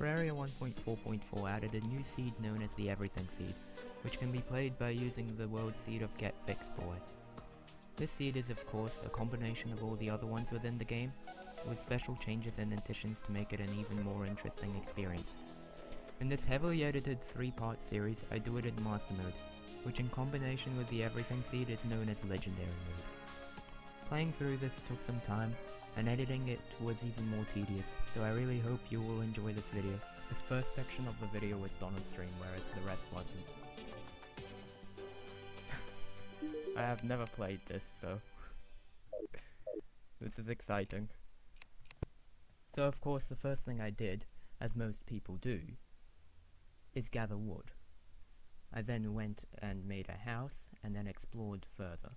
Terraria 1.4.4 added a new seed known as the Everything Seed, which can be played by using the world seed of getfixedboi. This seed is of course a combination of all the other ones within the game, with special changes and additions to make it an even more interesting experience. In this heavily edited 3-part series, I do it in Master Mode, which in combination with the Everything Seed is known as Legendary Mode. Playing through this took some time, and editing it was even more tedious, so I really hope you will enjoy this video. This first section of the video was done on stream, whereas the rest wasn't. I have never played this, so this is exciting. So of course the first thing I did, as most people do, is gather wood. I then went and made a house, and then explored further.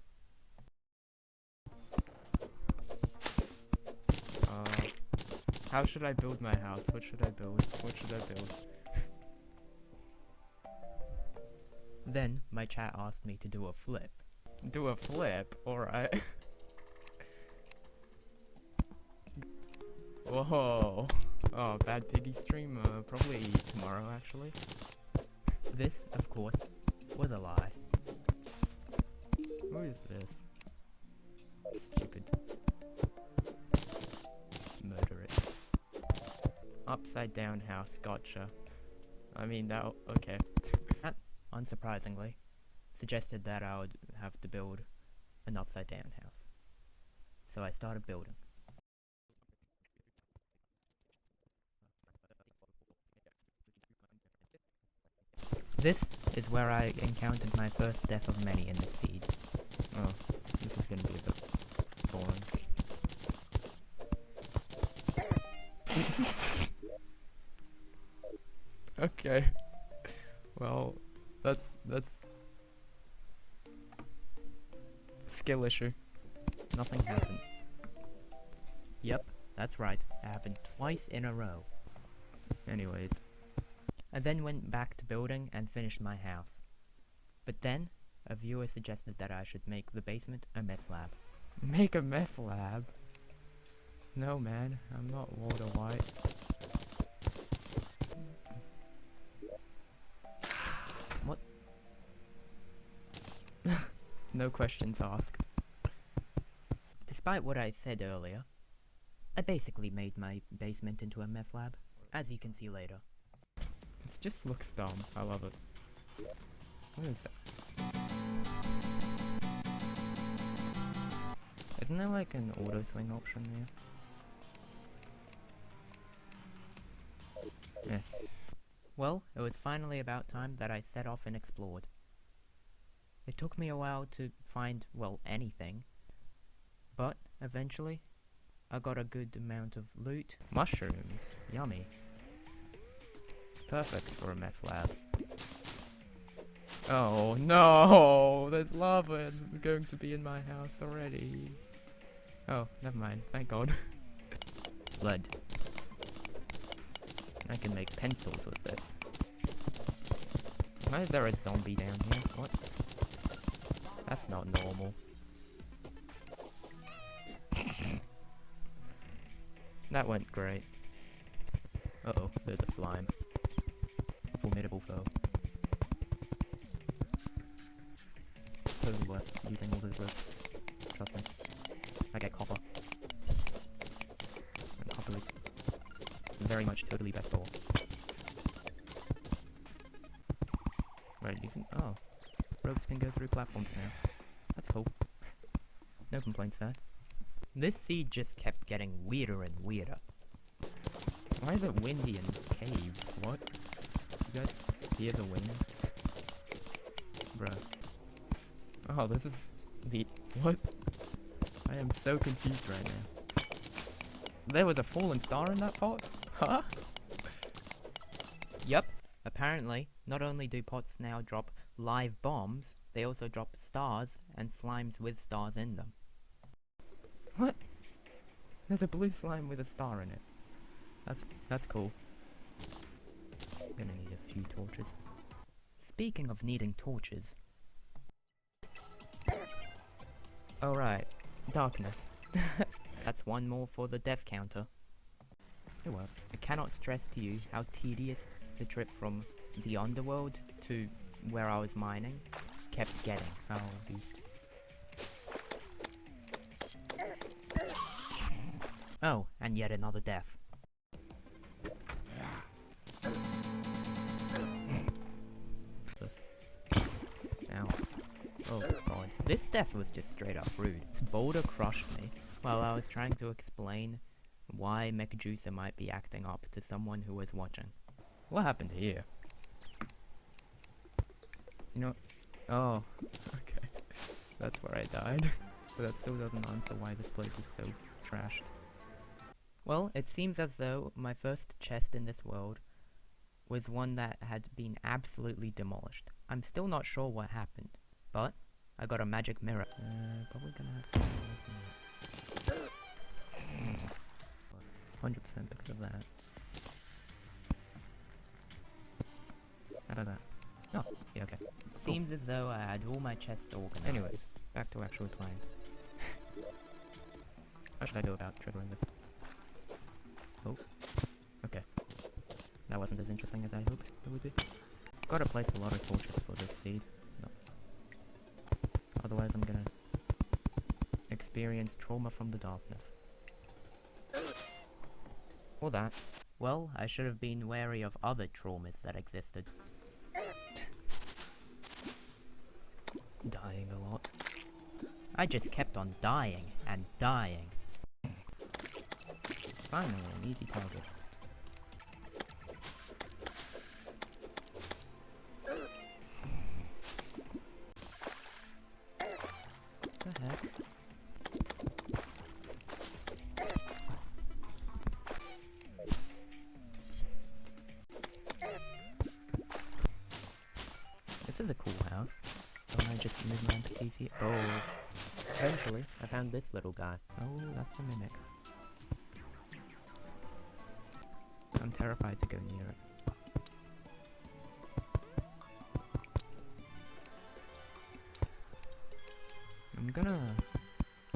How should I build my house? What should I build? What should I build? Then my chat asked me to do a flip. Do a flip? Alright. Whoa. Oh, Bad Piggy stream? Probably tomorrow, actually. This, of course, was a lie. Who is this? Stupid. Murder it. Upside down house, gotcha. I mean, that, okay. That, unsurprisingly, suggested that I would have to build an upside down house. So I started building. This is where I encountered my first death of many in this seed. Oh, this is gonna be a bit boring. Okay. Well, that's skill issue. Nothing happened. Yep, that's right. It happened twice in a row. Anyways. I then went back to building and finished my house. But then, a viewer suggested that I should make the basement a meth lab. Make a meth lab? No man, I'm not Walter White. What? No questions asked. Despite what I said earlier, I basically made my basement into a meth lab, as you can see later. It just looks dumb. I love it. What is that? Isn't there like an auto swing option there? Yeah. Well, it was finally about time that I set off and explored. It took me a while to find, well, anything. But, eventually, I got a good amount of loot. Mushrooms! Yummy. Perfect for a meth lab. Oh no! There's lava going to be in my house already. Oh, never mind. Thank God. Lead. I can make pencils with this. Why is there a zombie down here? What? That's not normal. That went great. Uh-oh, there's a slime. Formidable foe. Totally worth using all those ropes. Trust me. I get copper. And copper is very much totally best ore. Right, you can. Oh. Ropes can go through platforms now. That's cool. No complaints there. This seed just kept getting weirder and weirder. Why is it windy in caves? What? You guys hear the wind? Bruh. Oh, this is the... What? I am so confused right now. There was a fallen star in that pot? Huh? Yep. Apparently, not only do pots now drop live bombs, they also drop stars and slimes with stars in them. What? There's a blue slime with a star in it. That's cool. Gonna need a few torches. Speaking of needing torches. Oh right, darkness. That's one more for the death counter. It works. I cannot stress to you how tedious the trip from the underworld to where I was mining kept getting. Oh, beast. Oh, and yet another death. Ow. Oh god. This death was just straight up rude. This boulder crushed me while I was trying to explain why Mechajuicer might be acting up to someone who was watching. What happened here? You know... Oh, okay. That's where I died. But that still doesn't answer why this place is so trashed. Well, it seems as though my first chest in this world was one that had been absolutely demolished. I'm still not sure what happened, but I got a magic mirror. Probably gonna have to 100% because of that. How about that? Oh, yeah, okay. Seems as though I had all my chests organized. Anyways, back to actually playing. How should I go about triggering this? Oh, okay. That wasn't as interesting as I hoped it would be. Gotta place a lot of torches for this seed. No. Otherwise I'm gonna experience trauma from the darkness. Or that. Well, I should have been wary of other traumas that existed. Dying a lot. I just kept on dying and dying. Finally, an easy target. What the heck? This is a cool house. Don't I just move my NPCs here? Oh. Eventually, I found this little guy. Oh, that's a mimic. I'm terrified to go near it. I'm gonna...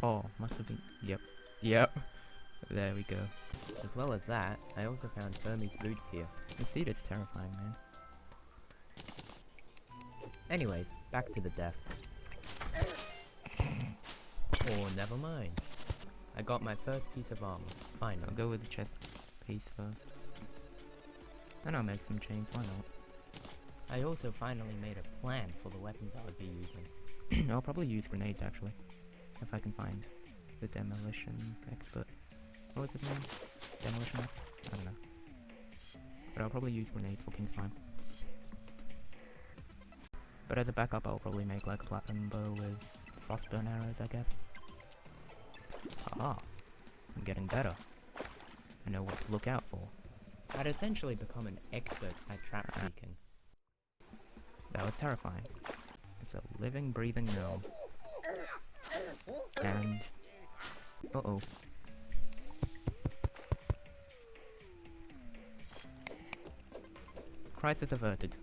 Oh, must have been... Yep. Yep. There we go. As well as that, I also found Fermi's boots here. The seed is terrifying, man. Anyways, back to the death. Or never mind. I got my first piece of armor. Fine, I'll go with the chest piece first. And I'll make some chains, why not? I also finally made a plan for the weapons I would be using. I'll probably use grenades actually. If I can find the demolition expert. What was his name? Demolition expert? I don't know. But I'll probably use grenades for King's Time. But as a backup I'll probably make like a platinum bow with frostburn arrows, I guess. Aha! I'm getting better. I know what to look out for. I'd essentially become an expert at trap seeking. That was terrifying. It's a living, breathing gnome. And... uh-oh. Crisis averted.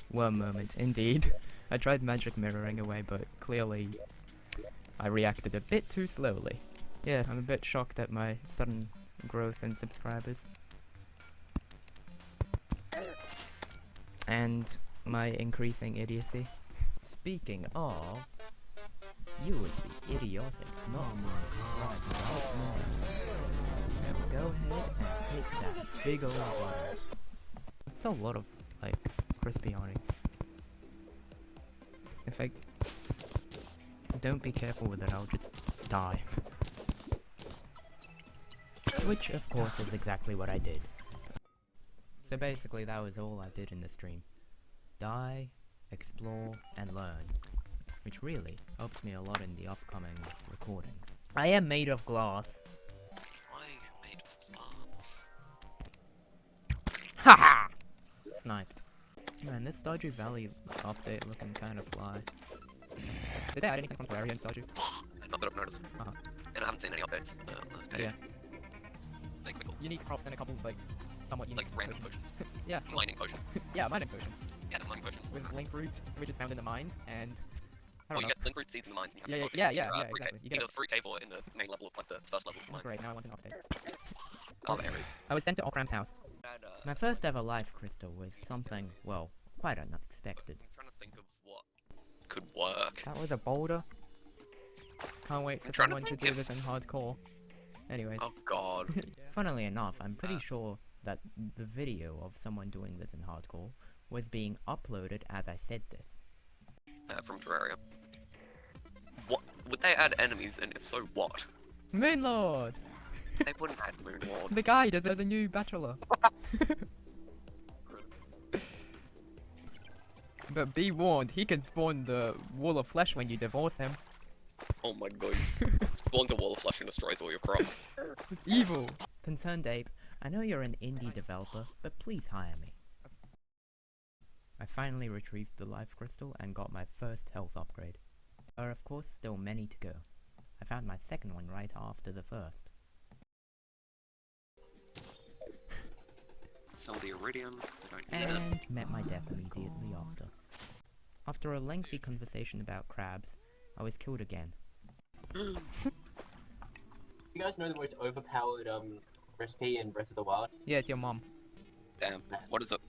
One moment, indeed. I tried magic mirroring away, but clearly I reacted a bit too slowly. Yeah, I'm a bit shocked at my sudden growth in subscribers. And my increasing idiocy. Speaking of, you would be idiotic not to subscribe right now. Now go ahead and hit that big old button. That's a lot of, like, crispy honey. If I don't be careful with it, I'll just die. Which, of course, is exactly what I did. So basically, that was all I did in the stream. Die, explore, and learn. Which really helps me a lot in the upcoming recordings. I am made of glass. Why are you made of glass? Haha! Sniped. Man, this Stardew Valley update looking kind of fly. Did they add anything from Terraria in Stardew? Not that I've noticed. And I haven't seen any updates. Yeah. Like, Unique crops and a couple of, like, somewhat unique like random potions. Yeah. Mining potion. Yeah, mining potion. Yeah, the mining potion. With link roots, which is found in the mines, and I Well, don't you know. get link root seeds in the mines, and you Yeah, have to yeah, put yeah, it in yeah, your, fruit exactly. cave. You get Either fruit cave or in the main level of like the first level of the mines. Great, now I want an update. Oh, there it is. I was sent to Ocram's house. And, My first ever life crystal was something, well, quite unexpected. I'm trying to think of what could work. That was a boulder. Can't wait for I'm trying to someone to think do if- this in hardcore. Anyways, Oh god. funnily enough, I'm pretty sure that the video of someone doing this in hardcore was being uploaded as I said this. From Terraria. What would they add enemies, and if so, what? Moonlord! They wouldn't add Moonlord. The guy, there's a new bachelor. But be warned, he can spawn the wall of flesh when you divorce him. Oh my god. Spawns a wall of flesh and destroys all your crops. It's evil. Concerned Ape, I know you're an indie developer, but please hire me. I finally retrieved the life crystal and got my first health upgrade. There are of course still many to go. I found my second one right after the first. Sell the iridium, because I don't need it. And met my death immediately after. After a lengthy conversation about crabs, I was killed again. You guys know the most overpowered recipe in Breath of the Wild? Yeah, it's your mom. Damn. What is it?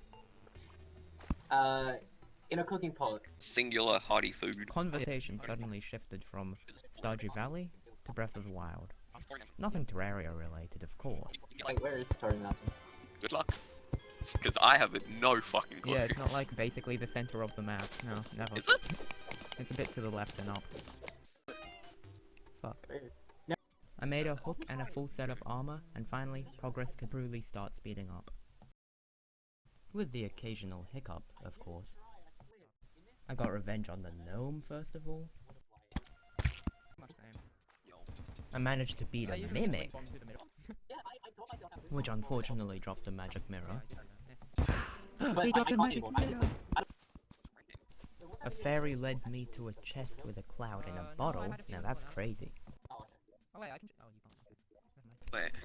In a cooking pot. Singular hearty food. Conversation suddenly shifted from Stardew Valley to Breath of the Wild. Nothing Terraria related, of course. Wait, where is Story Mountain? Good luck. Because I have no fucking clue. Yeah, it's not like basically the center of the map. No, never. Is it? It's a bit to the left and up. Fuck. No. I made a hook and a full set of armor, and finally, progress could truly start speeding up. With the occasional hiccup, of course. I got revenge on the gnome, first of all. I managed to beat a mimic, which unfortunately dropped a magic mirror. He dropped a magic mirror! A fairy led me to a chest with a cloud in a bottle. Now that's crazy. Wait, hang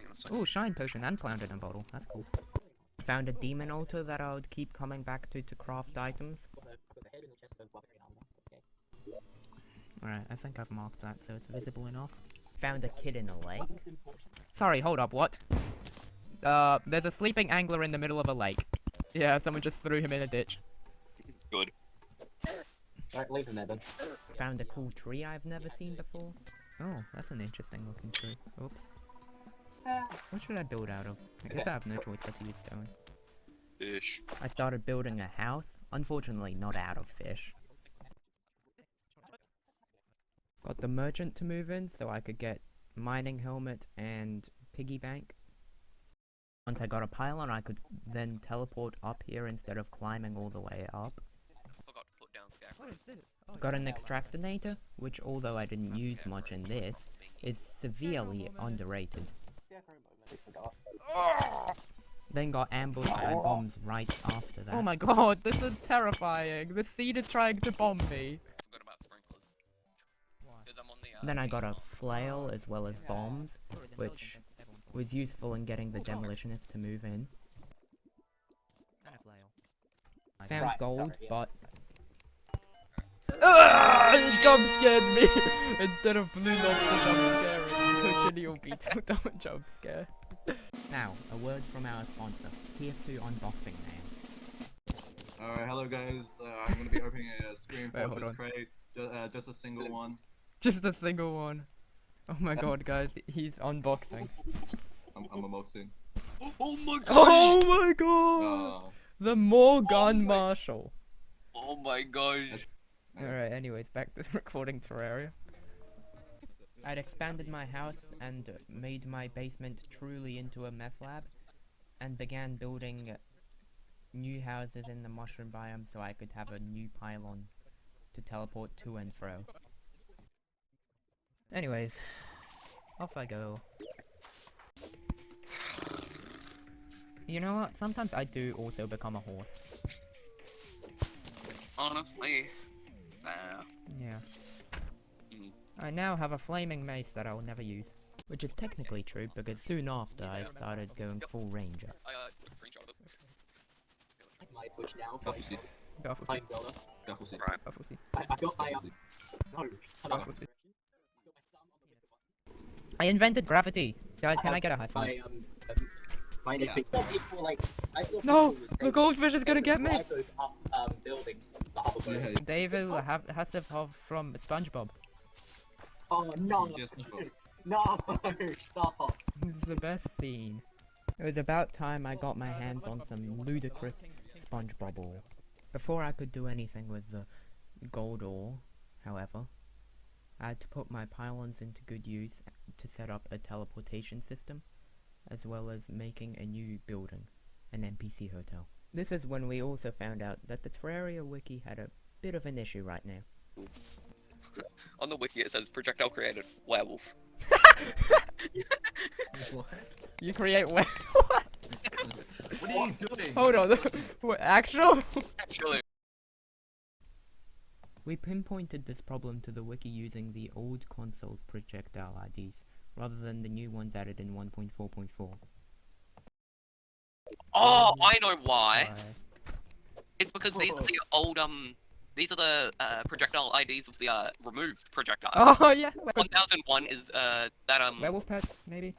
on a second. Ooh, shine potion and cloud in a bottle. That's cool. Found a demon altar that I would keep coming back to craft items. Alright, I think I've marked that so it's visible enough. Found a kid in a lake. Sorry, hold up, what? There's a sleeping angler in the middle of a lake. Yeah, someone just threw him in a ditch. Good. Alright, leave him there then. Found a cool tree I've never seen before. Oh, that's an interesting looking tree. Oops. What should I build out of? I guess I have no choice but to use stone. Fish. I started building a house, unfortunately not out of fish. Got the merchant to move in so I could get mining helmet and piggy bank. Once I got a pylon I could then teleport up here instead of climbing all the way up. Forgot to put down scarecrows. Got an extractinator, which although I didn't use much in this, is severely underrated. Then got ambushed and bombed right after that. Oh my god, this is terrifying. The seed is trying to bomb me. Forgot about sprinklers. Because I'm on the, Then I got a flail as well as bombs, which was useful in getting the demolitionists to move in. Found gold, but... Jump scared me! Instead of blue lobster jump scaring, Cochineal beetle don't jump scare. Now, a word from our sponsor, TF2 Unboxing Man. Alright, hello guys. I'm gonna be opening a Scream Wait, hold Fortress on. crate. Just a single one. Just a single one. Oh my god, guys, he's unboxing. I'm unboxing. Oh my gosh! Oh my god! The Morgan Marshal. Oh my gosh! Alright, anyways, back to recording Terraria. I'd expanded my house and made my basement truly into a meth lab, and began building new houses in the mushroom biome so I could have a new pylon to teleport to and fro. Anyways, off I go. You know what? Sometimes I do also become a horse. Honestly, fair. Yeah. Mm. I now have a flaming mace that I will never use. Which is technically true, because soon after I started going full ranger. I took a screenshot of it. My switch now. Gaffel seat. Gaffel Playing Zelda. Gaffel seat. Right. Gaffel seat. I feel I No, shut up. I invented gravity! Guys, can I get a high five? My next thing. People like I saw No! people with The goldfish is gonna get me! drive those up buildings. The hoverboards. Yeah. David Hasselhoff from SpongeBob. Oh no! Yes, no. No! Stop! This is the best scene. It was about time I got my hands on some ludicrous SpongeBob ore. Before I could do anything with the gold ore, however, I had to put my pylons into good use to set up a teleportation system, as well as making a new building, an NPC hotel. This is when we also found out that the Terraria wiki had a bit of an issue right now. On the wiki it says projectile created werewolf. What? You create what? What are you doing? Hold on, what, actual? Actually, We pinpointed this problem to the wiki using the old console's projectile IDs, rather than the new ones added in 1.4.4. oh, I know why. Why? It's because these are the old these are the projectile IDs of the removed projectile. Oh yeah! 1001 is that Werewolf pet, maybe?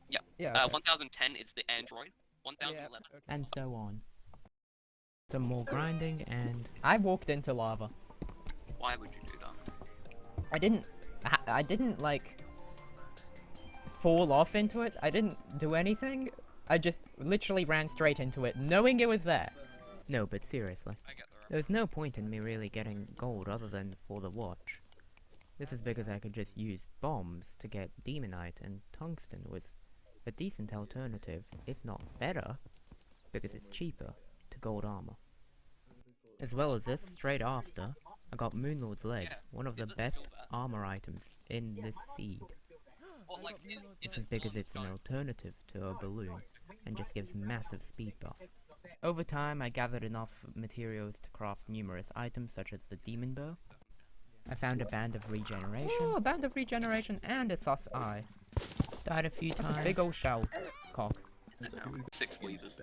Yeah. Yeah. Okay. 1010 is the android. 1011. Yeah, okay. And so on. Some more grinding and... I walked into lava. Why would you do that? I didn't like... fall off into it. I didn't do anything. I just literally ran straight into it, knowing it was there. No, but seriously. I get the There's no point in me really getting gold other than for the watch. This is because I could just use bombs to get demonite, and tungsten was a decent alternative, if not better, because it's cheaper, to gold armor. As well as this, straight after, I got Moonlord's Leg, Yeah, one of the is it best still there? armor items in this seed. Well, like, is This it is still because in the it's an sky? alternative to a balloon, and just gives massive speed buff. Over time, I gathered enough materials to craft numerous items such as the demon bow. I found a band of regeneration. Oh, a band of regeneration and a sus eye. Died a few times. Big ol' shell cock. Is it now? 6 weavers.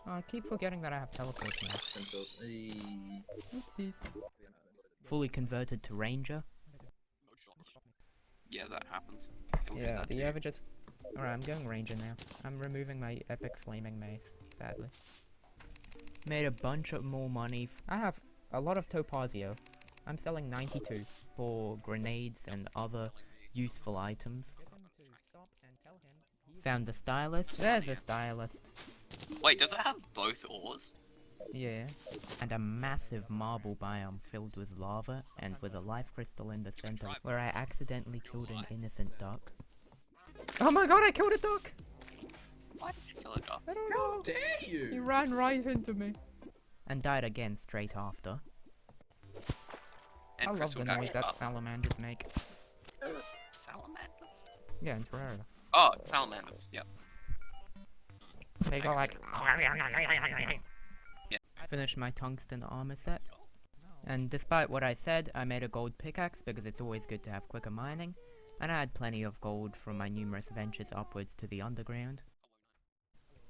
Oh, I keep forgetting that I have teleport now. Oopsies. Fully converted to ranger. No shot. Yeah, that happens. It will do Yeah, that do to you ever just... Alright, I'm going ranger now. I'm removing my epic flaming mace, sadly. Made a bunch of more money. I have a lot of topazio. I'm selling 92 for grenades and other useful items. Found the stylist. There's a stylist. Wait, does it have both ores? Yeah. And a massive marble biome filled with lava and with a life crystal in the center where I accidentally killed an innocent duck. Oh my god, I killed a duck! Why did you kill a duck? I don't know. How dare you? He ran right into me. And died again straight after. And I love Chris the would noise actually that up. salamanders make. Salamanders? Yeah, in Terraria. Oh, salamanders, yep. They go like... Yeah. Finished my tungsten armor set. And despite what I said, I made a gold pickaxe because it's always good to have quicker mining. And I had plenty of gold from my numerous ventures upwards to the underground.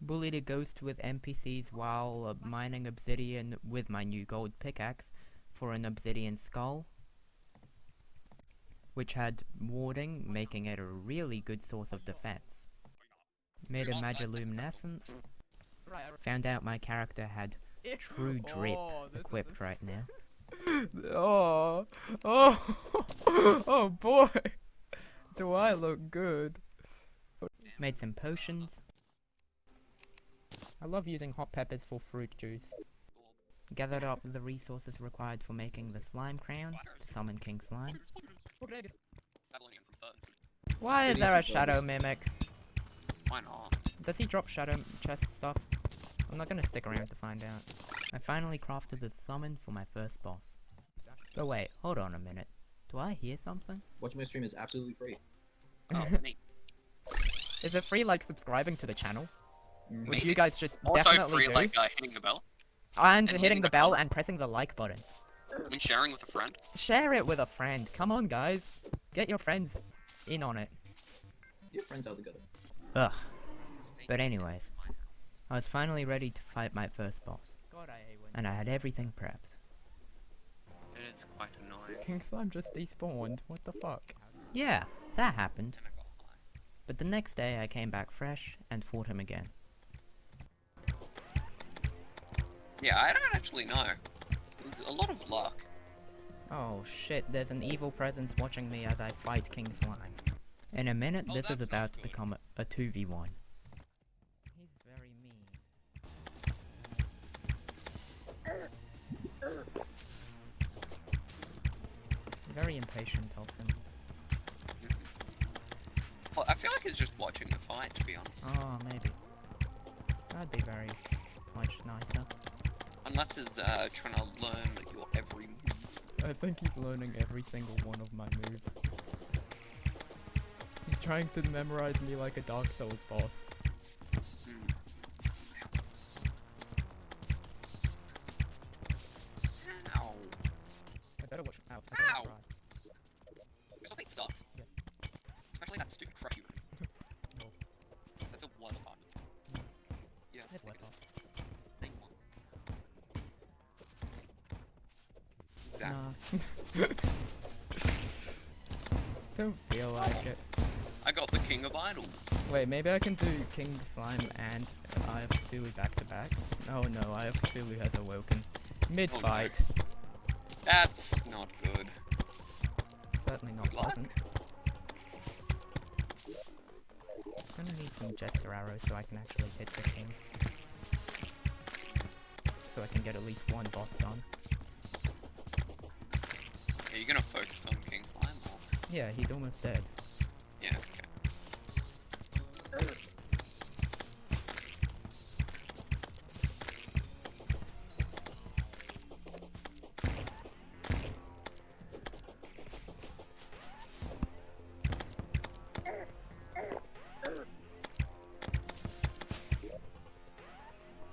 Bullied a ghost with NPCs while mining obsidian with my new gold pickaxe for an obsidian skull, which had warding, making it a really good source of defense. Made a magiluminescence. Found out my character had true drip equipped right now. Oh, oh boy, do I look good. Made some potions. I love using hot peppers for fruit juice. Gathered up the resources required for making the slime crown to summon King Slime. Why is there a shadow mimic? Why not? Does he drop shadow chest stuff? I'm not gonna stick around to find out. I finally crafted the summon for my first boss. But wait, hold on a minute. Do I hear something? Watching my stream is absolutely free. Oh, neat. Is it free like subscribing to the channel? Which Maybe. you guys should Also definitely free, do. like, hitting the bell. And and hitting leaving the a bell comment. and pressing the like button. I mean, sharing with a friend. Share it with a friend. Come on, guys. Get your friends in on it. Your friends out together. Ugh. But anyways, I was finally ready to fight my first boss. And I had everything prepped. It is quite annoying. King Slime just despawned. What the fuck? Yeah, that happened. And I got high. But the next day I came back fresh and fought him again. Yeah, I don't actually know. It was a lot of luck. Oh shit, there's an evil presence watching me as I fight King Slime. In a minute, Oh, this is that's about not to good. become a 2v1. He's very mean. Very impatient of him. Well, I feel like he's just watching the fight, to be honest. Oh, maybe. That'd be very much nicer. Unless he's trying to learn your every move. I think he's learning every single one of my moves. He's trying to memorize me like a Dark Souls boss. Hmm. Ow. I better watch out. Ow! This whole thing sucks. Yeah. Especially that stupid crush you. No. That's a worst part. Yeah, I It's think like it is. Think one. Exactly. Nah. Don't feel like it. I got the King of Idols. Wait, maybe I can do King Slime and Eye of Cthulhu back to back. Oh no, Eye of Cthulhu has awoken. Mid-fight. That's not good. Certainly not Good luck. pleasant. I'm gonna need some Jester arrows so I can actually hit the king. So I can get at least one boss done. Are you gonna focus on King Slime or? Yeah, he's almost dead. Yeah, okay.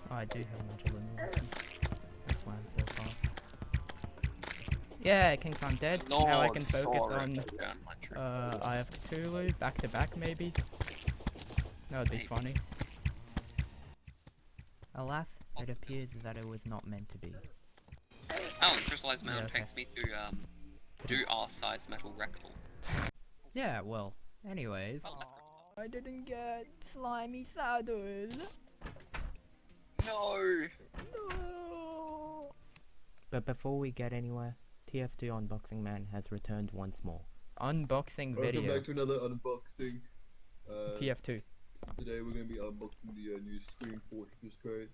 Oh, I do have much of a movement. That's why I'm so fast. Yeah, King Slime dead. Now I can focus on Down my tree. Eye of Cthulhu, back to back maybe. That would be Maybe. funny. Alas, it Possibly. appears that it was not meant to be. Oh, and Crystallized Mound Yeah, okay. takes me to do R-size metal rectal. Yeah, well, anyways. Oh, that's pretty I didn't get slimy saddle. No! No. But before we get anywhere, TF2 Unboxing Man has returned once more. Unboxing Welcome video. back to another unboxing. TF2. Today we're gonna be unboxing the new Scream Fortress code.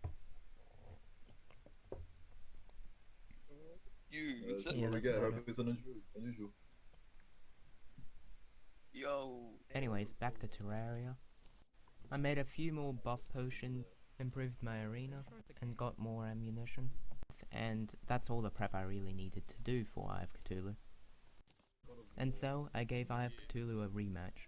Use That's it. Yeah, what we that's get. about Hope it's unusual. Yo. Anyways, back to Terraria. I made a few more buff potions, improved my arena, and got more ammunition. And that's all the prep I really needed to do for Eye of Cthulhu. And so, I gave Eye of Cthulhu a rematch.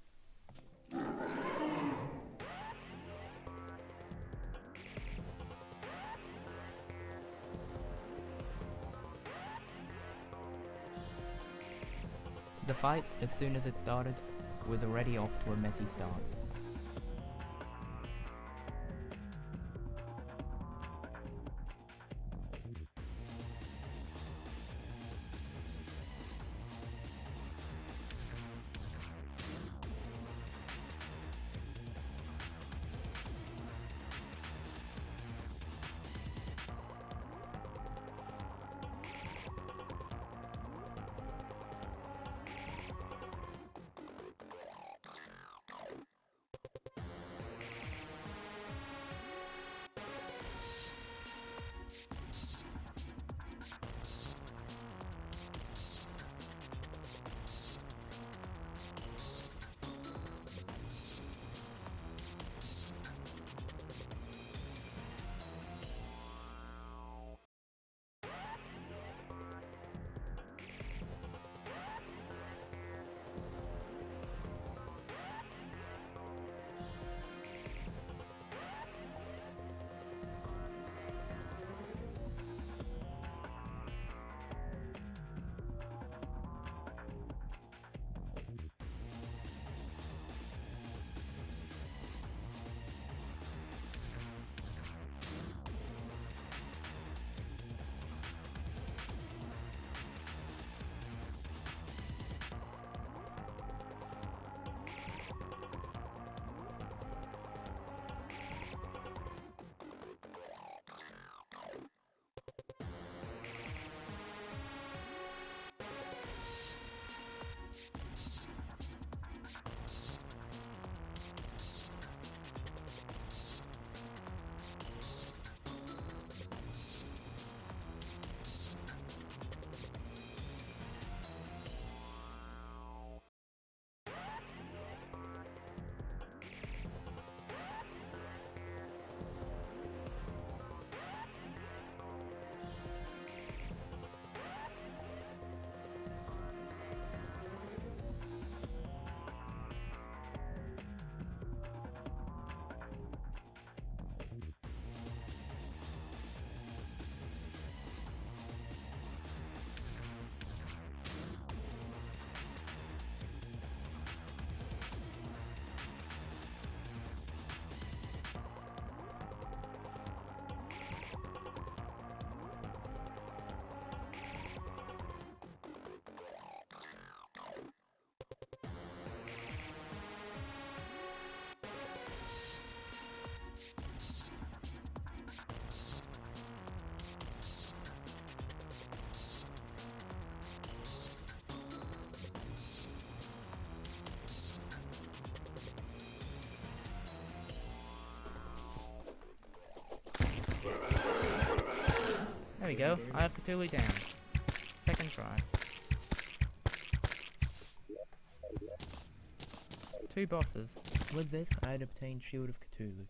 The fight, as soon as it started, was already off to a messy start. There we go. I have Cthulhu down. Second try. 2 bosses. With this, I had obtained Shield of Cthulhu,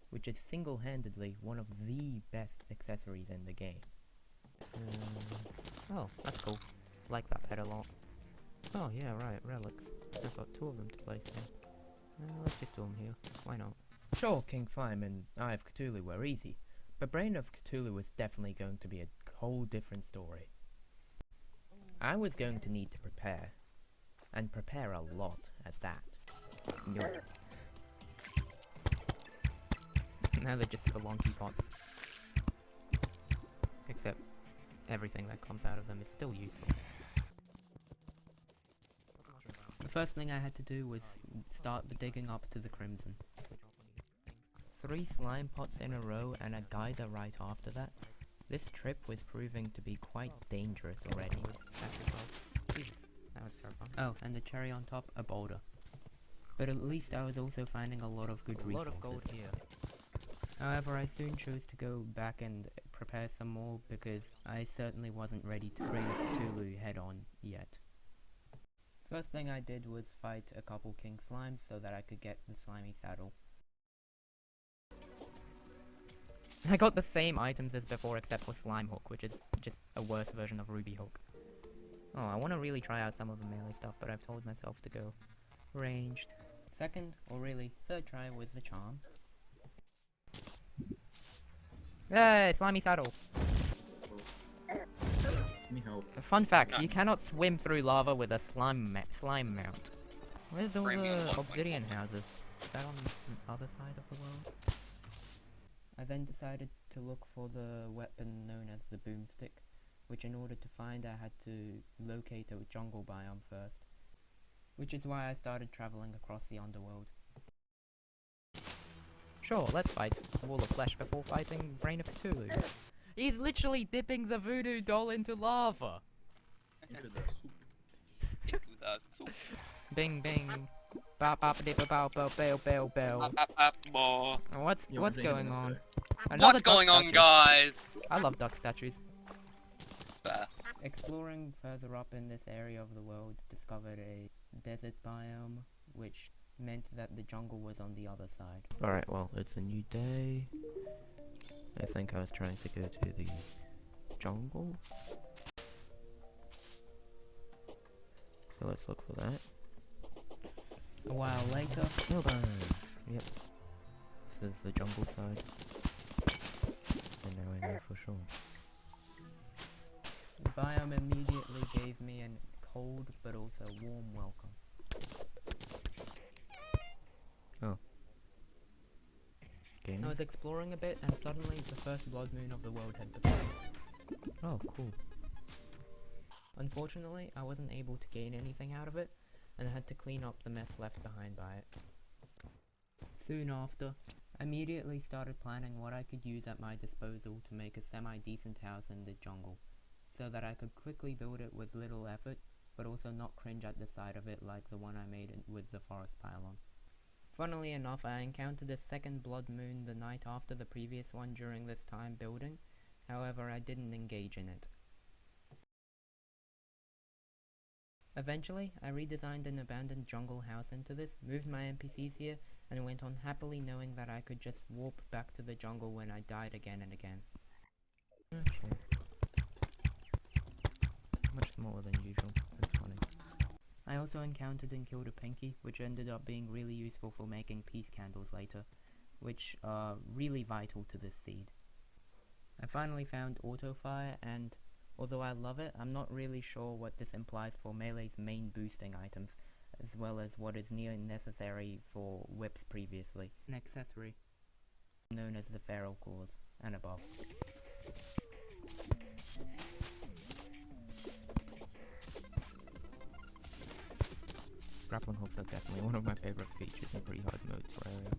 which is single-handedly one of the best accessories in the game. Oh, that's cool. Like that pet a lot. Oh yeah, right, relics. I've got 2 of them to place here. Let's just do them here. Why not? Sure, King Slime and Eye of Cthulhu were easy, but Brain of Cthulhu was definitely going to be a whole different story. I was going to need to prepare, and prepare a lot at that. No. Now they're just spelunky pots. Except everything that comes out of them is still useful. The first thing I had to do was start the digging up to the Crimson. 3 slime pots in a row and a geyser right after that. This trip was proving to be quite dangerous already. Jesus, that was terrifying. Oh, and the cherry on top, a boulder. But at least I was also finding a lot of good resources. A lot of gold here. However, I soon chose to go back and prepare some more because I certainly wasn't ready to bring Cthulhu head on yet. First thing I did was fight a couple King Slimes so that I could get the slimy saddle. I got the same items as before except for Slime Hook, which is just a worse version of Ruby Hook. Oh, I want to really try out some of the melee stuff, but I've told myself to go ranged. Second, or really third try with the charm. Hey, slimy saddle! Fun fact, you cannot swim through lava with a slime mount. Where's all the obsidian houses? Is that on the other side of the world? I then decided to look for the weapon known as the boomstick, which in order to find I had to locate a jungle biome first. Which is why I started traveling across the underworld. Sure, let's fight a wall of flesh before fighting Brain of Cthulhu. He's literally dipping the voodoo doll into lava! Into the soup. Into the soup. Bing bing. Bop bop dip bow bow bell bell bell. What's going on? What's going on, guys? I love duck statues. Fair. Exploring further up in this area of the world, discovered a desert biome, which meant that the jungle was on the other side. Alright, well, it's a new day. I think I was trying to go to the jungle. So let's look for that. A while later, yep. This is the jungle side. And now I know for sure. The biome immediately gave me a cold but also warm welcome. Oh. Okay. I was exploring a bit and suddenly the first blood moon of the world had appeared. Oh, cool. Unfortunately, I wasn't able to gain anything out of it, and I had to clean up the mess left behind by it. Soon after, I immediately started planning what I could use at my disposal to make a semi-decent house in the jungle, so that I could quickly build it with little effort, but also not cringe at the sight of it like the one I made with the forest pylon. Funnily enough, I encountered a second blood moon the night after the previous one during this time building, however I didn't engage in it. Eventually, I redesigned an abandoned jungle house into this, moved my NPCs here, and went on happily knowing that I could just warp back to the jungle when I died again and again. Actually, much smaller than usual. That's funny. I also encountered and killed a pinky, which ended up being really useful for making peace candles later, which are really vital to this seed. I finally found auto fire, and although I love it, I'm not really sure what this implies for Melee's main boosting items, as well as what is near necessary for whips previously. An accessory known as the feral claws, and above. Grappling hooks are definitely one of my favorite features in pre-hardmode Terraria.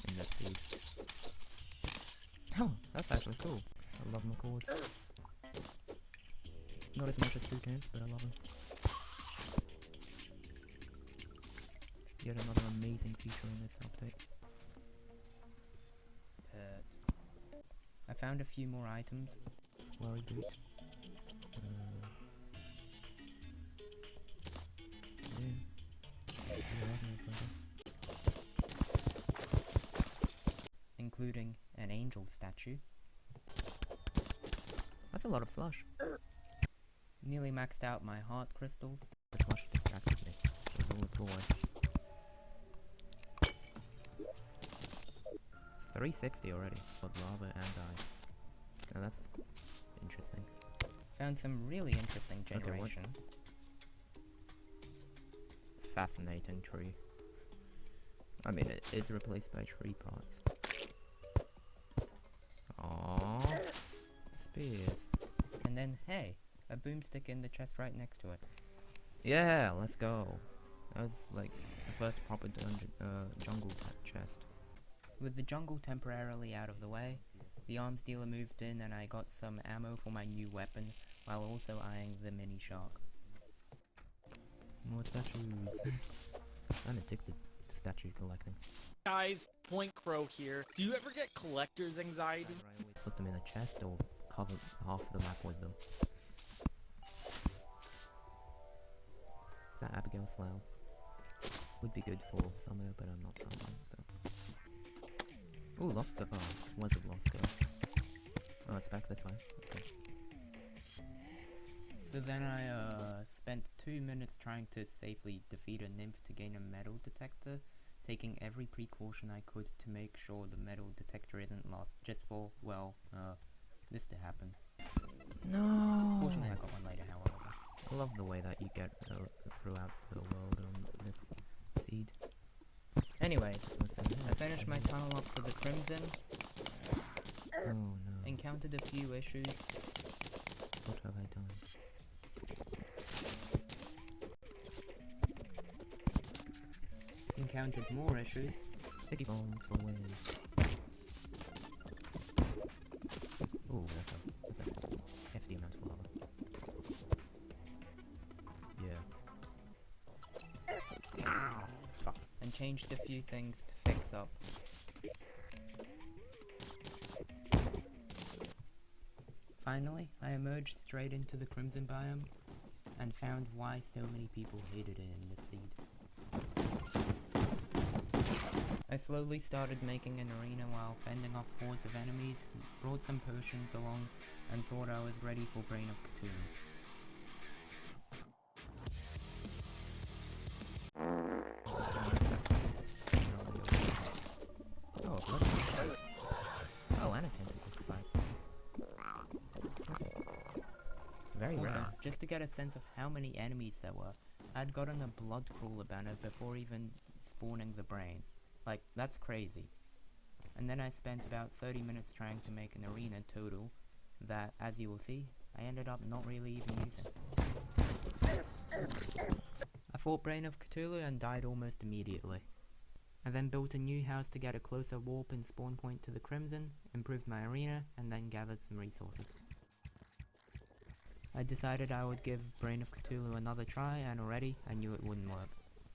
In this seed. Oh, that's actually cool. I love my cords. Not as much as toucans, but I love them. Yet another amazing feature in this update. I found a few more items. Very good. Including an angel statue. That's a lot of slush. Nearly maxed out my heart crystals. The slush distracted me. It was all a ploy. 360 already, with lava and ice. Now that's interesting. Found some really interesting generation. Fascinating tree. I mean, it is replaced by tree parts. Aww. Spears. And then, hey, a boomstick in the chest right next to it. Yeah, let's go. That was like the first proper jungle chest. With the jungle temporarily out of the way, the arms dealer moved in and I got some ammo for my new weapon, while also eyeing the mini shark. More statues. I'm addicted to statue collecting. Guys, Point Crow here. Do you ever get collector's anxiety? I always put them in a chest or cover half of the map with them. That Abigail's flower would be good for summer, but I'm not summer, so. Ooh, lost girl. Was a lost girl. Oh, it's back this way. Okay. So then I spent 2 minutes trying to safely defeat a nymph to gain a metal detector, taking every precaution I could to make sure the metal detector isn't lost, just for, well, this to happen. No! Fortunately I got one later, however. I love the way that you get throughout the world on this seed. Anyway, I finished my tunnel up to the Crimson. Oh no. Encountered a few issues. What have I done? Encountered more issues. Sticky bombs for win. Ooh, that's a hefty amount of lava. Yeah. Fuck. And changed a few things to fix up. Finally, I emerged straight into the Crimson biome and found why so many people hated it in the seed. I slowly started making an arena while fending off hordes of enemies, brought some potions along, and thought I was ready for Brain of Cthulhu. Oh, and a tentacle spike. Very rare. Just to get a sense of how many enemies there were, I'd gotten a blood crawler banner before even spawning the brain. Like, that's crazy. And then I spent about 30 minutes trying to make an arena total that, as you will see, I ended up not really even using. I fought Brain of Cthulhu and died almost immediately. I then built a new house to get a closer warp and spawn point to the Crimson, improved my arena, and then gathered some resources. I decided I would give Brain of Cthulhu another try, and already I knew it wouldn't work.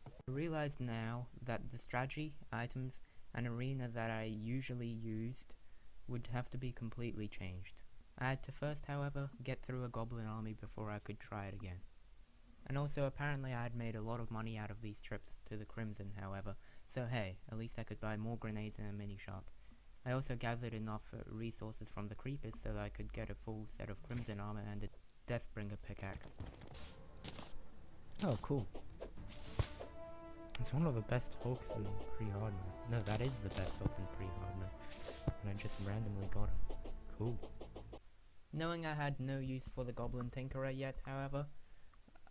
I realized now that the strategy, items, and arena that I usually used would have to be completely changed. I had to first, however, get through a goblin army before I could try it again. And also apparently I had made a lot of money out of these trips to the Crimson, however, so hey, at least I could buy more grenades and a mini shark. I also gathered enough resources from the creepers so that I could get a full set of Crimson armor and a Deathbringer pickaxe. Oh, cool. It's one of the best hooks in pre-hardmode. No, that is the best hook in pre-hardmode. And I just randomly got it. Cool. Knowing I had no use for the Goblin Tinkerer yet, however,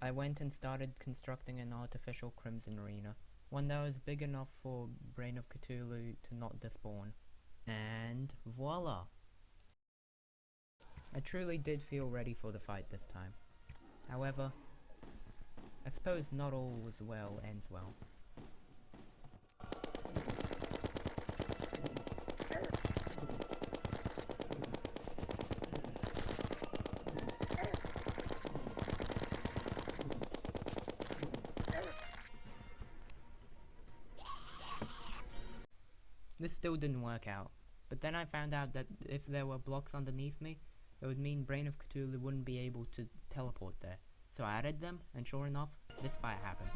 I went and started constructing an artificial Crimson arena. One that was big enough for Brain of Cthulhu to not despawn. And voila! I truly did feel ready for the fight this time. However, I suppose not all was well ends well. This still didn't work out. but then I found out that if there were blocks underneath me, it would mean Brain of Cthulhu wouldn't be able to teleport there. So I added them, and sure enough, this fight happened.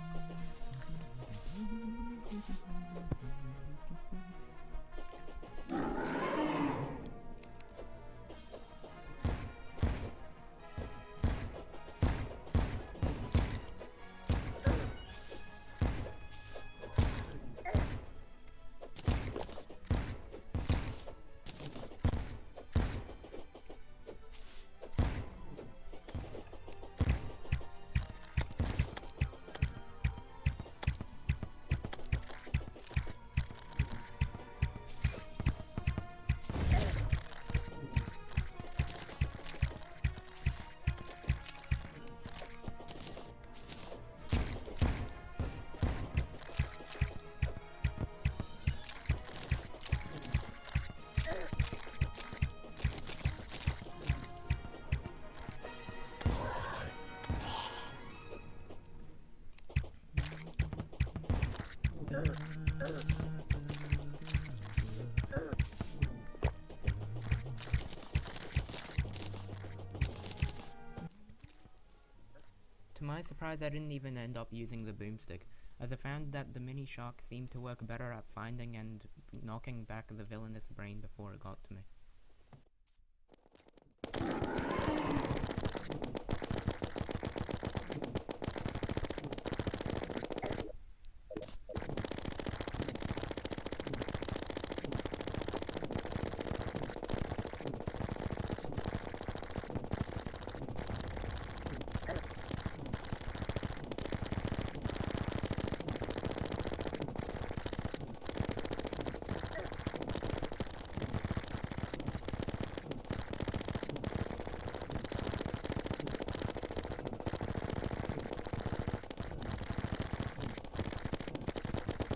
To my surprise, I didn't even end up using the boomstick, as I found that the mini shark seemed to work better at finding and knocking back the villainous brain before it got to me.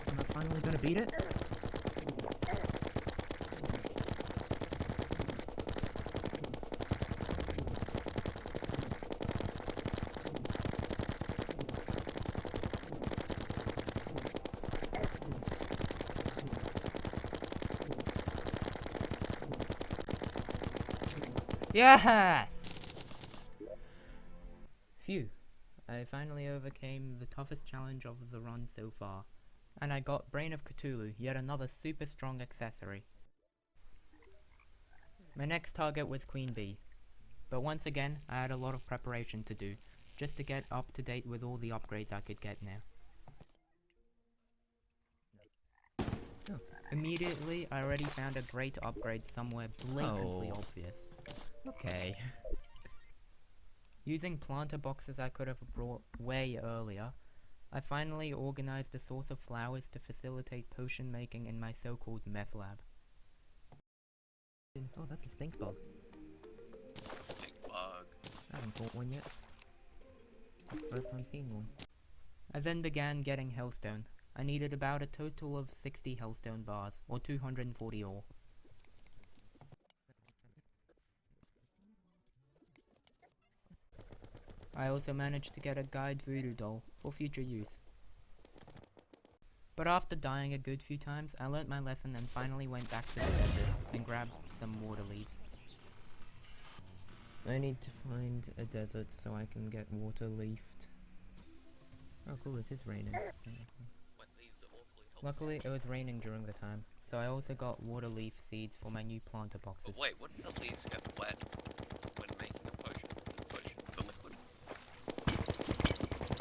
Am I finally gonna beat it? Yes! Phew. I finally overcame the toughest challenge of the run so far. And I got Brain of Cthulhu, yet another super strong accessory. My next target was Queen Bee. But once again, I had a lot of preparation to do, just to get up to date with all the upgrades I could get now. Oh. Immediately, I already found a great upgrade somewhere blatantly obvious. Okay. Using planter boxes I could have brought way earlier, I finally organized a source of flowers to facilitate potion making in my so-called meth lab. Oh, that's a stink bug. Stink bug. I haven't caught one yet. First time seeing one. I then began getting hellstone. I needed about a total of 60 hellstone bars, or 240 ore. I also managed to get a guide voodoo doll for future use. But after dying a good few times, I learnt my lesson and finally went back to the desert and grabbed some Waterleaf. I need to find a desert so I can get Waterleafed. Oh cool, it is raining. Wet leaves are awfully helpful. Luckily it was raining during the time, so I also got Waterleaf seeds for my new planter boxes. But wait, wouldn't the leaves get wet when making a potion? This potion, it's a liquid.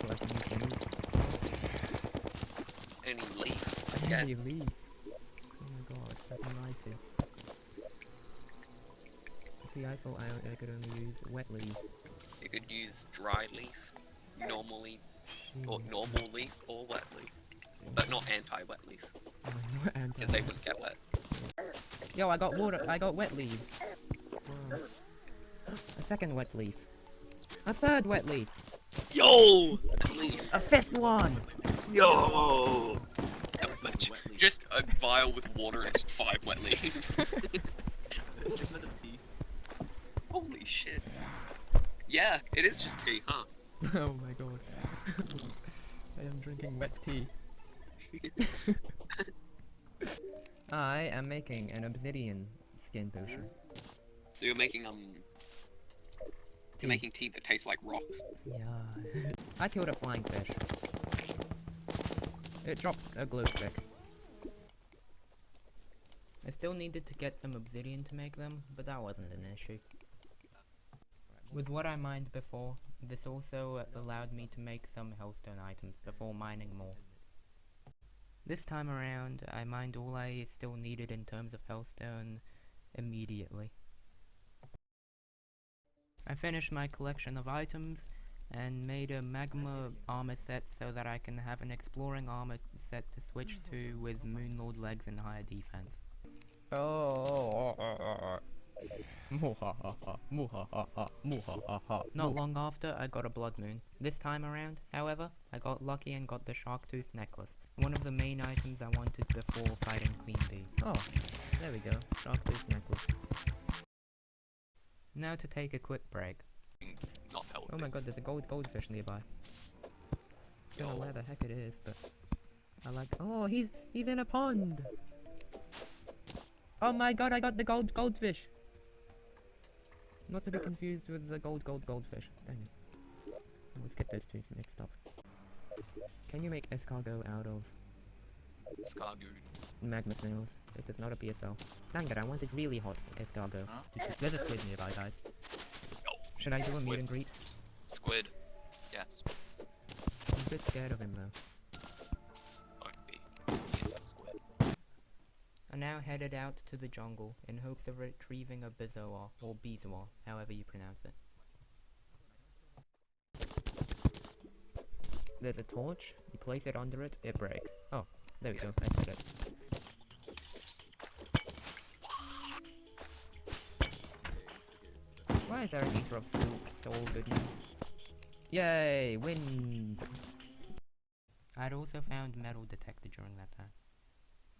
So I can use any Leaf, I Any guess. leaf. Oh my god, that's nice. See, I thought I could only use wet leaf. You could use dry leaf, normally, or normal leaf, or wet leaf. But not anti-wet leaf, because they wouldn't get wet. Yo, I got wet leaf. Wow. A second wet leaf. A third wet leaf. Yo! Wet leaf! A fifth one! Yo! Just a vial with water and just 5 wet leaves. Holy shit. Yeah, it is just tea, huh? Oh my god. I am drinking wet tea. I am making an obsidian skin potion. So you're making tea that tastes like rocks. Yeah. I killed a flying fish. It dropped a glow stick. I still needed to get some obsidian to make them, but that wasn't an issue. With what I mined before, this also allowed me to make some hellstone items before mining more. This time around, I mined all I still needed in terms of hellstone immediately. I finished my collection of items and made a magma armor set so that I can have an exploring armor set to switch to with Moonlord legs and higher defense. Not long after, I got a blood moon. This time around, however, I got lucky and got the shark tooth necklace. One of the main items I wanted before fighting Queen Bee. Oh, there we go, shark tooth necklace. Now to take a quick break. Not hell. Oh my god, there's a goldfish nearby. Don't know where the heck it is, but I like. Oh, he's in a pond. Oh my god, I got the goldfish. Not to be confused with the goldfish. Dang it. Let's get those two mixed up. Can you make escargot out of Escargot. magma snails? If it's not a PSL. Dang it, I wanted really hot escargot. There's a squid nearby, guys. Should I do a meet and greet? Squid. Yes. I'm a bit scared of him though. Don't be. He's a squid. I now headed out to the jungle in hopes of retrieving a bezoar, or bezoar, however you pronounce it. There's a torch, you place it under it, it breaks. Oh, there we go, I said it. Why is our ether of so good now? Yay, wind! I'd also found metal detector during that time.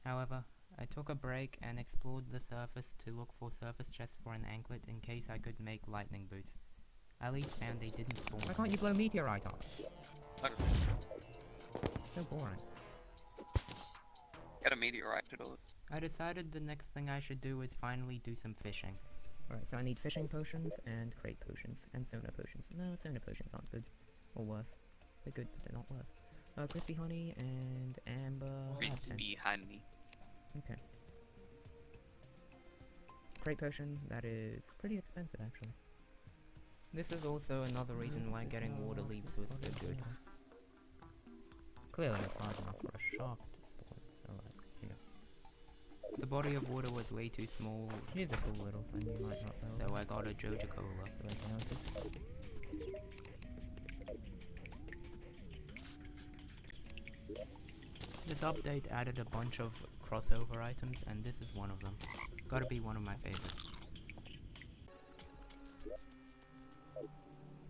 However, I took a break and explored the surface to look for surface chests for an anklet in case I could make lightning boots. I at least found they didn't spawn. Why can't you blow meteorite off? So boring. Get a meteorite to do it. I decided the next thing I should do is finally do some fishing. Alright, so I need fishing potions and crate potions and sonar potions. No, sonar potions aren't good. Or worth. They're good, but they're not worth. Crispy honey and amber. Crispy honey. Okay. Crate potion, that is pretty expensive actually. This is also another reason why getting Waterleaf was so good. Clearly it's hard enough for a shark to spawn, so like, you know. The body of water was way too small. Here's a cool little thing you might not know. So I got a Joja Cola. This update added a bunch of crossover items, and this is one of them. Gotta be one of my favorites.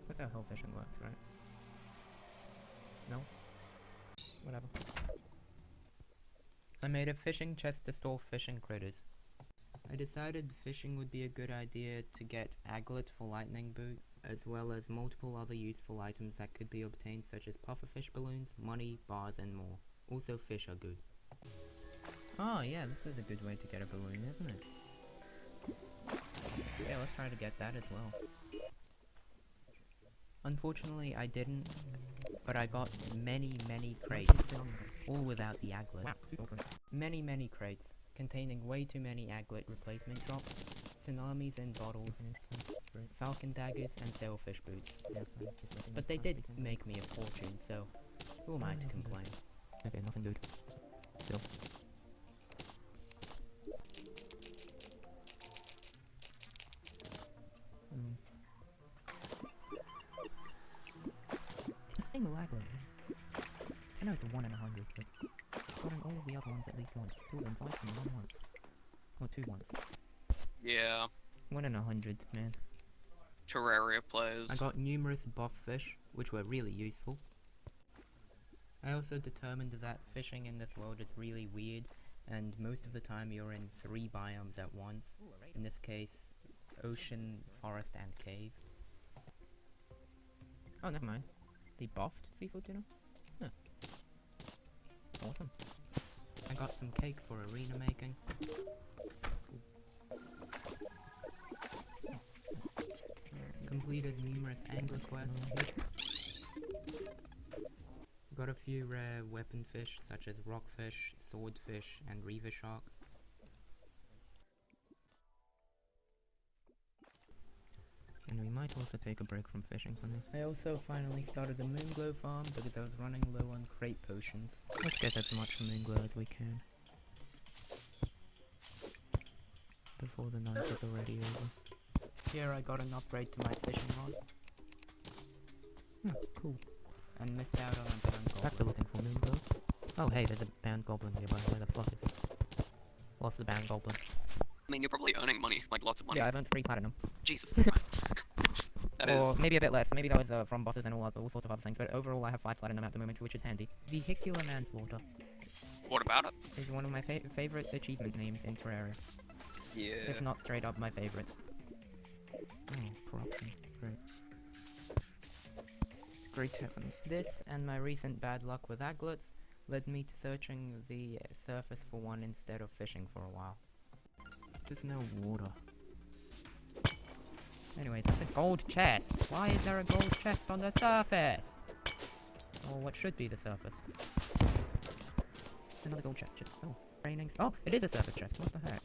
That's how hell fishing works, right? No? Whatever. I made a fishing chest to store fishing critters. I decided fishing would be a good idea to get aglet for lightning boot, as well as multiple other useful items that could be obtained, such as pufferfish balloons, money, bars, and more. Also, fish are good. Oh yeah, this is a good way to get a balloon, isn't it? Yeah, let's try to get that as well. Unfortunately, I didn't, but I got many crates, all without the aglet. Many crates, containing way too many aglet replacement drops, tsunamis in bottles, falcon daggers, and sailfish boots. But they did make me a fortune, so who am I to complain? Okay, nothing good. Still. Same with aglet. I know it's a 1 in 100, but gotten all the other ones at least once. 2 of them twice and 1 once. Or 2 once. Yeah. 1 in 100, man. Terraria players. I got numerous buff fish, which were really useful. I also determined that fishing in this world is really weird, and most of the time you're in 3 biomes at once. In this case, ocean, forest, and cave. Oh, never mind. They buffed seafood dinner? Huh. Awesome. I got some cake for arena making. Completed numerous angler quests. Got a few rare weapon fish such as rockfish, swordfish, and reaver shark. And we might also take a break from fishing for this. I also finally started a moonglow farm because I was running low on crate potions. Let's get as much moonglow as we can before the night is already over. Here I got an upgrade to my fishing rod. Cool. And missed out on a bound goblin. Back to looking for moonglow. Oh hey, there's a bound goblin nearby. Where the fuck is it? Lost the bound goblin. I mean, you're probably earning money, like lots of money. Yeah, I've earned 3 platinum. Jesus. That or is... maybe a bit less. Maybe that was from bosses and all sorts of other things. But overall, I have 5 platinum at the moment, which is handy. Vehicular manslaughter What about it? is one of my favorite achievement names in Terraria. Yeah. If not straight up my favorite. Oh, corruption. Great. Great heavens. This and my recent bad luck with aglets led me to searching the surface for one instead of fishing for a while. There's no water. Anyways, that's a gold chest. Why is there a gold chest on the surface? Or what should be the surface? Another gold chest. Oh, raining. Oh, it is a surface chest. What the heck?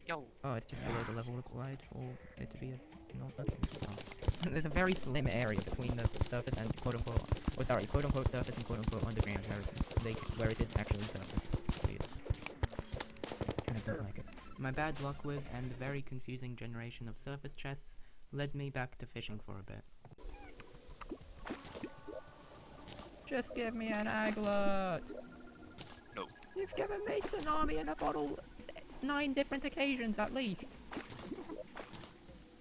Yo. Oh, it's just below the level required for it to be a not okay. Oh. There's a very slim area between the surface and quote-unquote, oh sorry, quote-unquote surface and quote-unquote underground where it is actually surface. Weird. Kinda don't like it. My bad luck with and very confusing generation of surface chests led me back to fishing for a bit. Just give me an aglet! No. You've given me tsunami in a bottle 9 different occasions at least.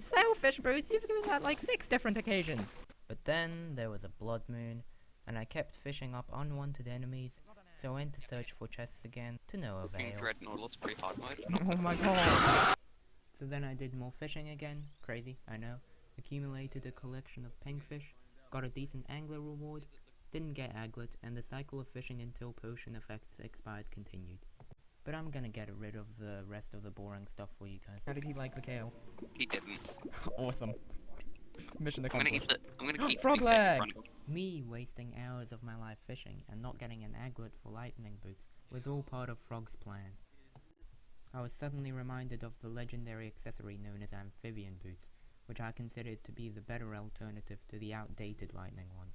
Sailfish boots, you've given that like 6 different occasions. But then there was a blood moon, and I kept fishing up unwanted enemies, so I went to search for chests again, to no avail. Dread Nautilus pre-hard mode. Oh my god! So then I did more fishing again, crazy, I know. Accumulated a collection of pingfish, got a decent angler reward, didn't get aglet, and the cycle of fishing until potion effects expired continued. But I'm gonna get rid of the rest of the boring stuff for you guys. How did he like the kale? He didn't. Awesome. Mission I'm gonna accomplished. eat the Frog big head in leg! front of him. Me wasting hours of my life fishing and not getting an aglet for lightning boots was all part of Frog's plan. I was suddenly reminded of the legendary accessory known as amphibian boots, which I considered to be the better alternative to the outdated lightning ones.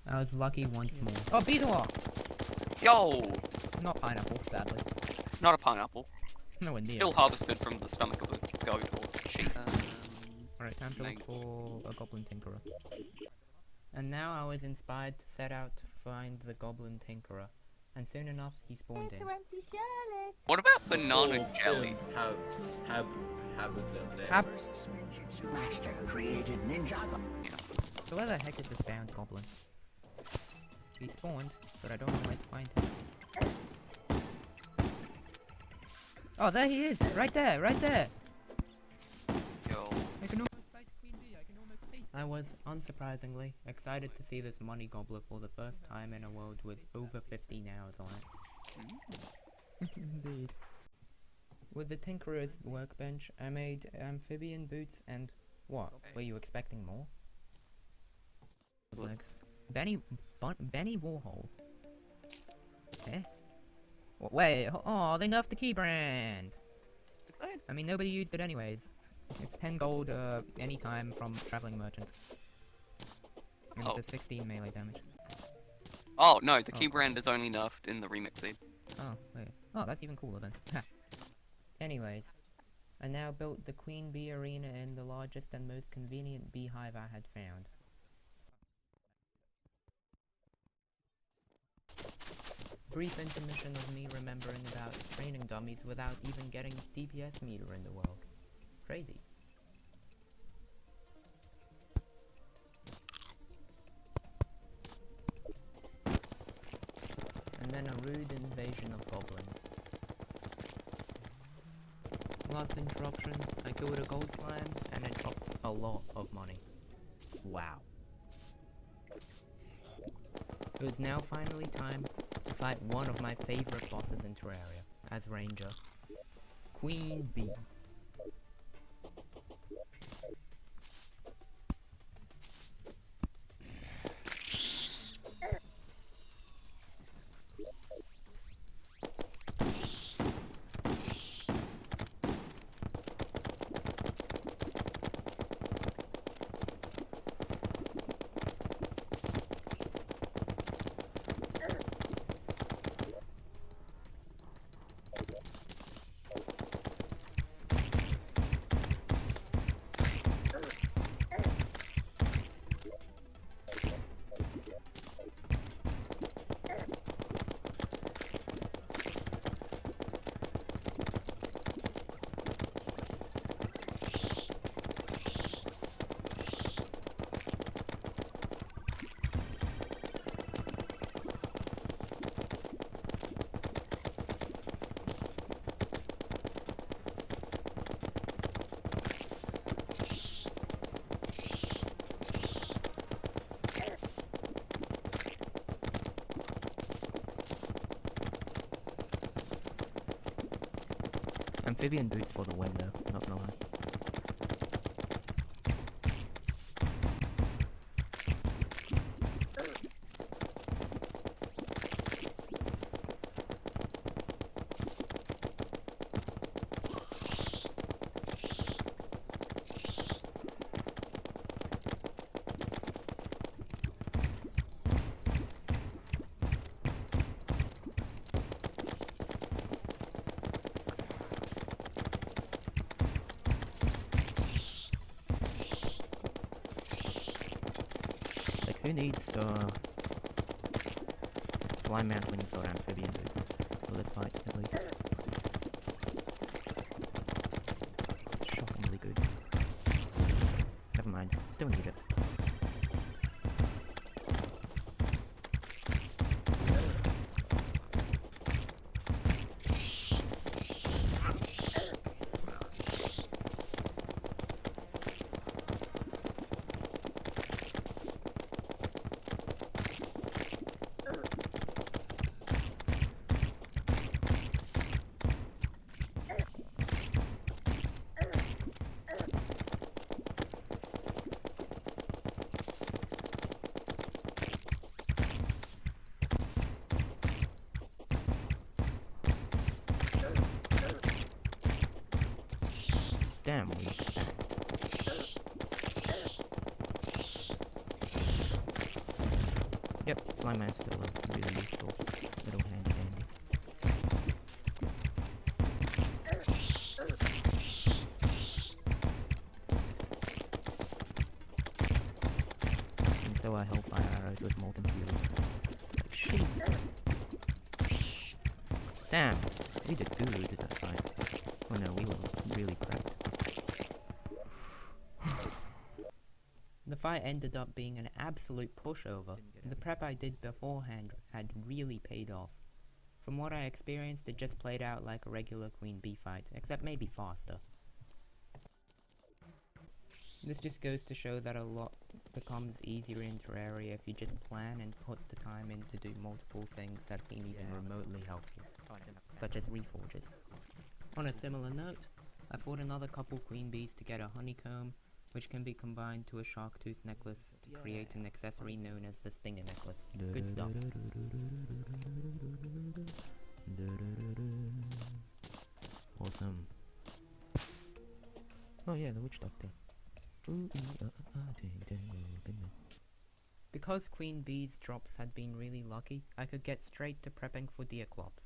I was lucky once more. Oh, beetle! Yo! Not pineapple, sadly. Not a pineapple. No one near. Still harvested from the stomach of a goat or sheep. Alright, time to look for a goblin tinkerer. And now I was inspired to set out to find the goblin tinkerer, and soon enough he spawned in. What about banana jelly? Have them Hab- Master created ninja. So where the heck is this bound goblin? He spawned, but I don't know where to find him. Oh, there he is! Right there! Right there! Yo. I can almost fight Queen Bee, I can almost taste. I was, unsurprisingly, excited to see this money gobbler for the first time in a world with over 15 hours on it. Indeed. With the Tinkerer's workbench, I made amphibian boots and... What? Okay. Were you expecting more? Legs. Benny Warhol. Eh? Wait, oh, they nerfed the key brand! I mean, nobody used it anyways. It's 10 gold, anytime from traveling merchants. And Oh. it's a 16 melee damage. Oh, no, the Oh. key brand is only nerfed in the remix seed. Oh, wait. Oh, that's even cooler then. Anyways, I now built the Queen Bee Arena in the largest and most convenient beehive I had found. Brief intermission of me remembering about training dummies without even getting DPS meter in the world. Crazy. And then a rude invasion of goblins. Last interruption, I killed a gold slime and it dropped a lot of money. Wow. It was now finally time to fight one of my favorite bosses in Terraria, as Ranger. Queen Bee. Amphibian boots for the win though, not gonna lie. Who needs slime mantlings or amphibian boots for this fight, at least? Shockingly good. Never mind, still need it. Damn, we stacked. Yep, Slime Man's still a really useful little handy dandy. And so I hellfire arrows with molten fuel. Shit. Damn, we did good at that fight. Oh no, we were really cracked. The fight ended up being an absolute pushover. The prep I did beforehand had really paid off. From what I experienced, it just played out like a regular Queen Bee fight, except maybe faster. This just goes to show that a lot becomes easier in Terraria if you just plan and put the time in to do multiple things that seem even remotely helpful, such as reforges. On a similar note, I fought another couple Queen Bees to get a honeycomb, which can be combined to a shark tooth necklace to create an accessory known as the Stinger necklace. Good stuff. Awesome. Oh yeah, the witch doctor. Because Queen Bee's drops had been really lucky, I could get straight to prepping for Deerclops.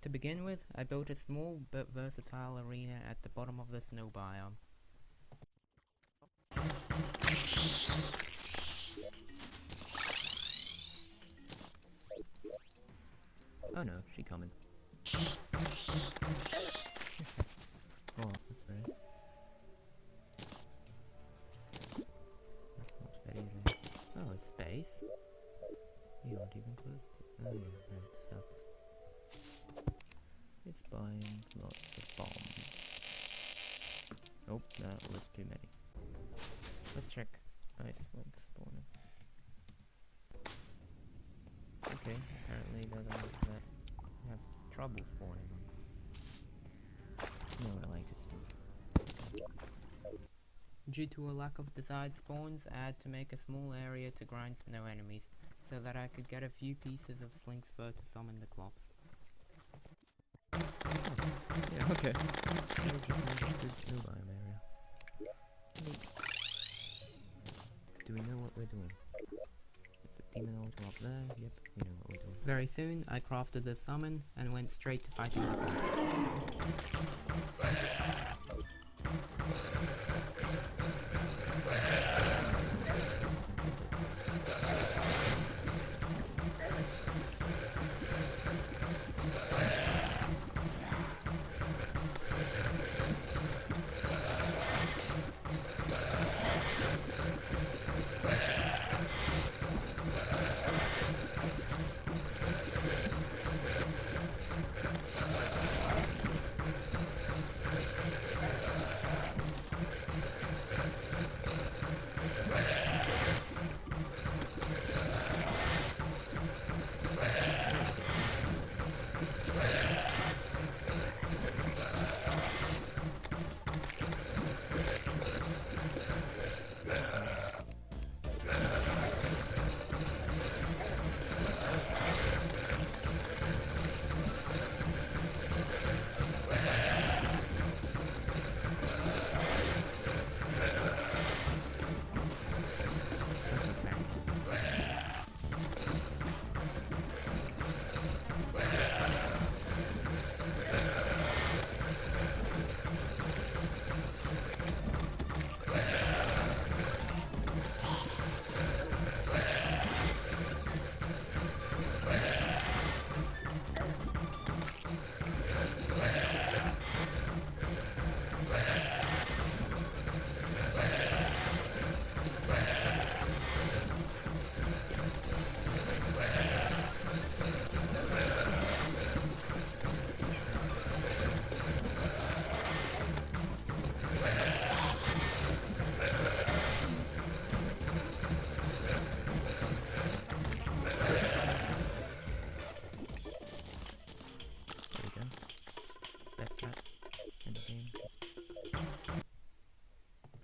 To begin with, I built a small but versatile arena at the bottom of the snow biome. Oh no, she coming. Oh, that's right. That's not very right. Oh, it's space. You aren't even close. Oh yeah, that sucks. It's buying lots of bombs. Nope, that was too many. Let's check Ice Wing spawning. trouble spawning them. No related stuff. Due to a lack of desired spawns, I had to make a small area to grind snow enemies, so that I could get a few pieces of Slink's fur to summon the clops. Yeah, okay. Do we know what we're doing? The demon altar up there, yep, we know what we're doing. Very soon, I crafted the summon, and went straight to fighting the clops.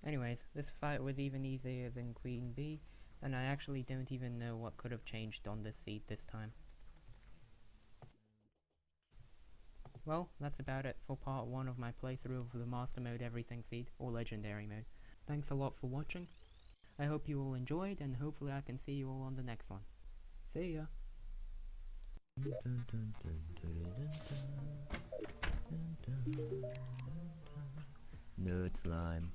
Anyways, this fight was even easier than Queen Bee, and I actually don't even know what could have changed on this seed this time. Well, that's about it for part 1 of my playthrough of the Master Mode Everything seed, or Legendary mode. Thanks a lot for watching. I hope you all enjoyed, and hopefully I can see you all on the next one. See ya! Nerd slime.